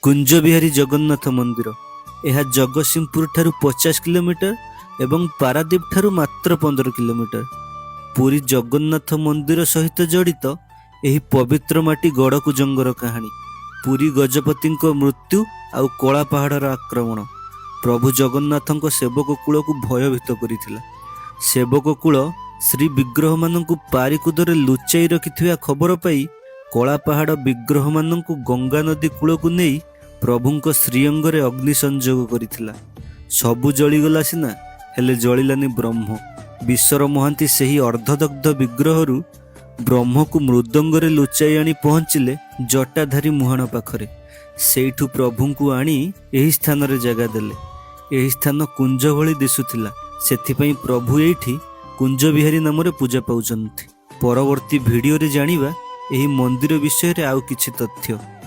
କୁଞ୍ଜବିହାରୀ ଜଗନ୍ନାଥ ମନ୍ଦିର। ଏହା ଜଗତସିଂହପୁର ଠାରୁ 50 କିଲୋମିଟର ଏବଂ ପାରାଦୀପ ଠାରୁ ମାତ୍ର 15 କିଲୋମିଟର। ପୁରୀ ଜଗନ୍ନାଥ ମନ୍ଦିର ସହିତ ଜଡ଼ିତ ଏହି ପବିତ୍ର ମାଟି ଗଡ଼କୁଜଙ୍ଗର କାହାଣୀ, ପୁରୀ ଗଜପତିଙ୍କ ମୃତ୍ୟୁ ଆଉ କଳା ପାହାଡ଼ର ଆକ୍ରମଣ ପ୍ରଭୁ ଜଗନ୍ନାଥଙ୍କ ସେବକ କୂଳକୁ ଭୟଭୀତ କରିଥିଲା। ସେବକ କୂଳ ଶ୍ରୀ ବିଗ୍ରହମାନଙ୍କୁ ପାରିକୁଦରେ ଲୁଚାଇ ରଖିଥିବା ଖବର ପାଇ କଳା ପାହାଡ଼ ବିଗ୍ରହମାନଙ୍କୁ ଗଙ୍ଗା ନଦୀ କୂଳକୁ ନେଇ ପ୍ରଭୁଙ୍କ ଶ୍ରୀଅଙ୍ଗରେ ଅଗ୍ନି ସଂଯୋଗ କରିଥିଲା। ସବୁ ଜଳିଗଲା ସିନା, ହେଲେ ଜଳିଲାନି ବ୍ରହ୍ମ। ବିଶ୍ୱର ମହାନ୍ତି ସେହି ଅର୍ଦ୍ଧଦଗ୍ଧ ବିଗ୍ରହରୁ ବ୍ରହ୍ମକୁ ମୃଦଙ୍ଗରେ ଲୁଚାଇ ଆଣି ପହଞ୍ଚିଲେ ଜଟାଧାରୀ ମୁହାଣ ପାଖରେ। ସେଇଠୁ ପ୍ରଭୁଙ୍କୁ ଆଣି ଏହି ସ୍ଥାନରେ ଜାଗା ଦେଲେ। ଏହି ସ୍ଥାନ କୁଞ୍ଜ ଭଳି ଦିଶୁଥିଲା, ସେଥିପାଇଁ ପ୍ରଭୁ ଏଇଠି କୁଞ୍ଜବିହାରୀ ନାମରେ ପୂଜା ପାଉଛନ୍ତି। ପରବର୍ତ୍ତୀ ଭିଡ଼ିଓରେ ଜାଣିବା ଏହି ମନ୍ଦିର ବିଷୟରେ ଆଉ କିଛି ତଥ୍ୟ।